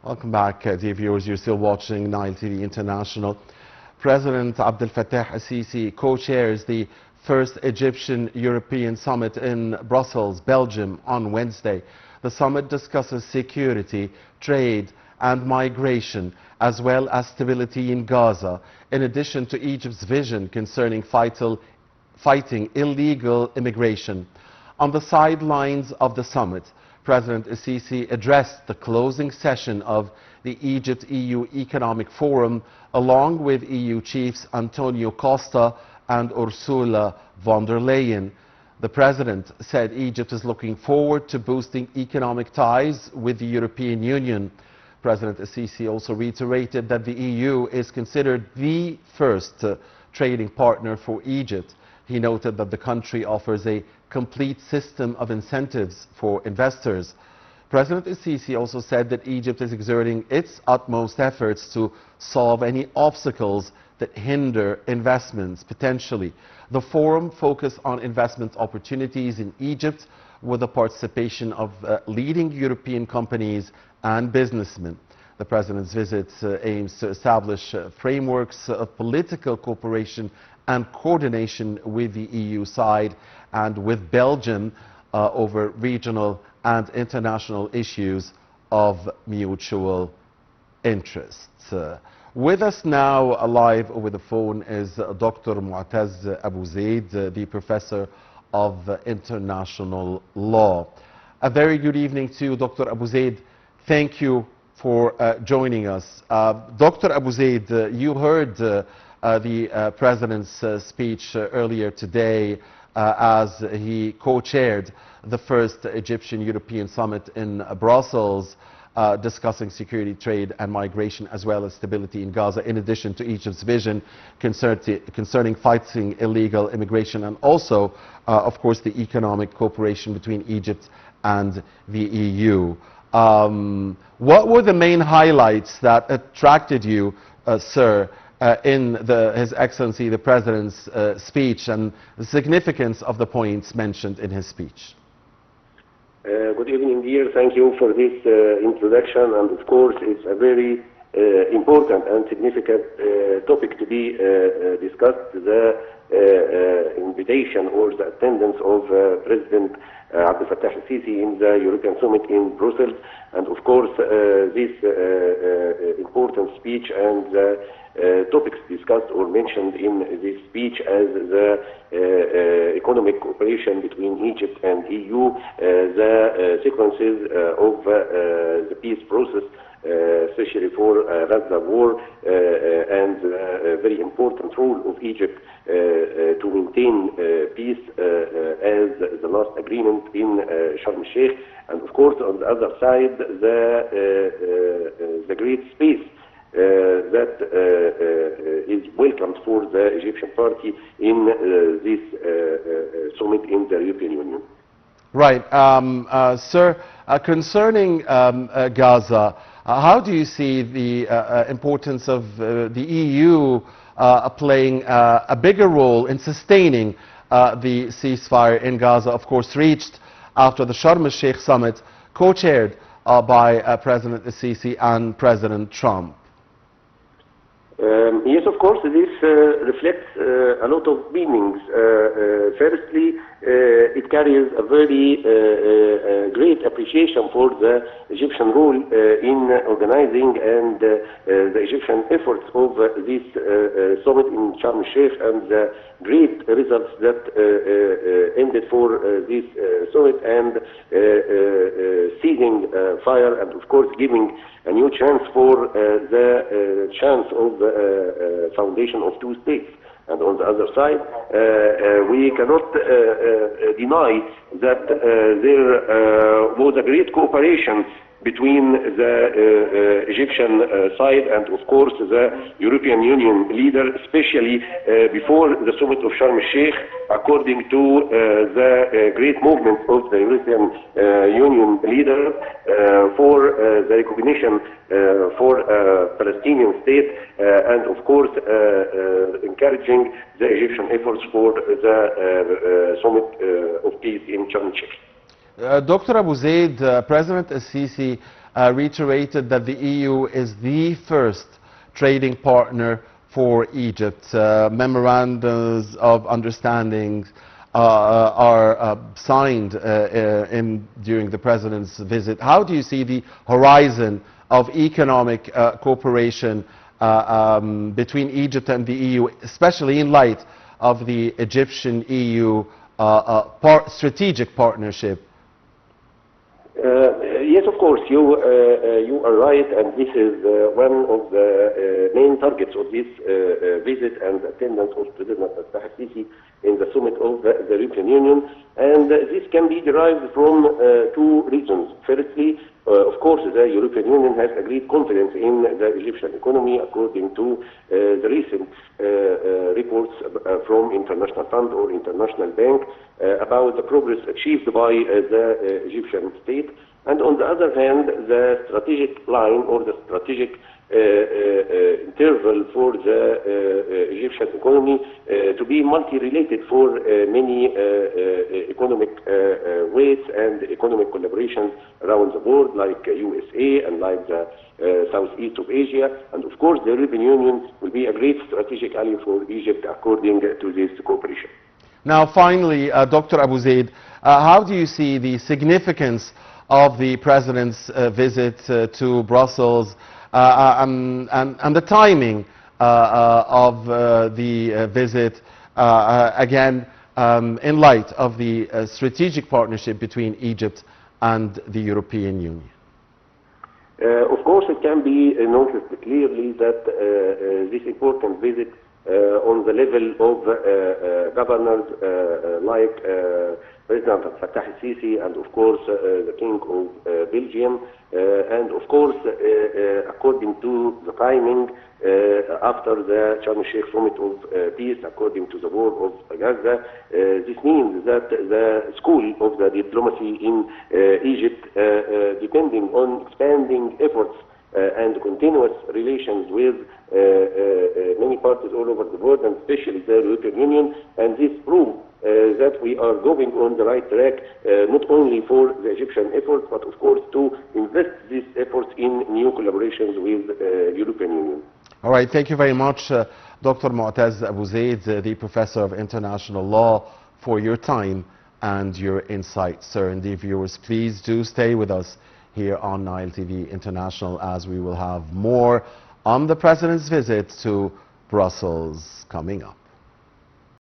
Welcome back, dear viewers. You're still watching Nile TV International. President Abdel Fattah al-Sisi co-chairs the first Egyptian-European summit in Brussels, Belgium, on Wednesday. The summit discusses security, trade and migration, as well as stability in Gaza, in addition to Egypt's vision concerning fighting illegal immigration. On the sidelines of the summit, President al-Sisi addressed the closing session of the Egypt-EU Economic Forum along with EU chiefs Antonio Costa and Ursula von der Leyen. The President said Egypt is looking forward to boosting economic ties with the European Union. President al-Sisi also reiterated that the EU is considered the first trading partner for Egypt. He noted that the country offers a complete system of incentives for investors. President al-Sisi also said that Egypt is exerting its utmost efforts to solve any obstacles that hinder investments potentially. The forum focused on investment opportunities in Egypt with the participation of leading European companies and businessmen. The President's visit aims to establish frameworks of political cooperation and coordination with the EU side and with Belgium over regional and international issues of mutual interest. With us now live over the phone is Dr. Motaaz Abu Zeid, the Professor of International Law. A very good evening to you, Dr. Abu Zeid. Thank you for joining us. Dr. Abu Zeid, you heard the President's speech earlier today as he co-chaired the first Egyptian-European summit in Brussels, discussing security, trade and migration, as well as stability in Gaza, in addition to Egypt's vision concerning fighting illegal immigration and also, of course, the economic cooperation between Egypt and the EU. What were the main highlights that attracted you, sir, in His Excellency the President's speech, and the significance of the points mentioned in his speech? Good evening, dear. Thank you for this introduction, and of course it's a very important and significant topic to be discussed, the invitation or the attendance of President Abdel Fattah al-Sisi in the European Summit in Brussels, and of course this important speech and topics discussed or mentioned in this speech as the economic cooperation between Egypt and EU, the sequences of the peace process, especially for Gaza war, and a very important role of Egypt to maintain peace as the last agreement in Sharm el-Sheikh, and of course on the other side the great space that is welcomed for the Egyptian party in this summit in the European Union. Right. Sir, concerning Gaza, how do you see the importance of the EU playing a bigger role in sustaining the ceasefire in Gaza, of course reached after the Sharm el-Sheikh summit, co-chaired by President al-Sisi and President Trump? Yes, of course, this reflects a lot of meanings. Firstly, it carries a very great appreciation for the Egyptian role in organizing and the Egyptian efforts of this summit in Sharm el-Sheikh, and the great results that ended for this summit, and seizing fire, and of course giving a new chance for the chance of foundation of two states. And on the other side, we cannot deny that there was a great cooperation between the Egyptian side and of course the European Union leader, especially before the summit of Sharm el-Sheikh, according to the great movement of the European Union leader for the recognition for a Palestinian state, and of course encouraging the Egyptian efforts for the summit of peace in Sharm el-Sheikh. Dr. Abu Zeid, President al-Sisi reiterated that the EU is the first trading partner for Egypt. Memorandums of understanding are signed during the President's visit. How do you see the horizon of economic cooperation between Egypt and the EU, especially in light of the Egyptian-EU strategic partnership? Yes, of course, you are right, and this is one of the main targets of this visit and attendance of President al-Sisi in the summit of the European Union. And this can be derived from two reasons. Firstly, of course, the European Union has agreed confidence in the Egyptian economy according to the recent reports from International Fund or International Bank about the progress achieved by the Egyptian state. And on the other hand, the strategic line or the strategic interval for the Egyptian economy to be multi-related for many economic weights and economic collaborations around the world, like USA and like the southeast of Asia. And of course, the European Union will be a great strategic ally for Egypt according to this cooperation. Now, finally, Dr. Abu Zeid, how do you see the significance of the President's visit to Brussels and the timing of the visit, again, in light of the strategic partnership between Egypt and the European Union? Of course, it can be noticed clearly that this important visit on the level of governors like President Fattah al-Sisi and of course the King of Belgium and of course according to the timing after the Sharm el-Sheikh summit of peace, according to the war of Gaza, this means that the school of the diplomacy in Egypt, depending on expanding efforts and continuous relations with many parties all over the world, and especially the European Union, and this proves that we are going on the right track, not only for the Egyptian efforts, but of course to invest these efforts in new collaborations with the European Union. All right, thank you very much, Dr. Motaaz Abu Zeid, the Professor of International Law, for your time and your insights, sir. And dear viewers, please do stay with us here on Nile TV International, as we will have more on the President's visit to Brussels coming up.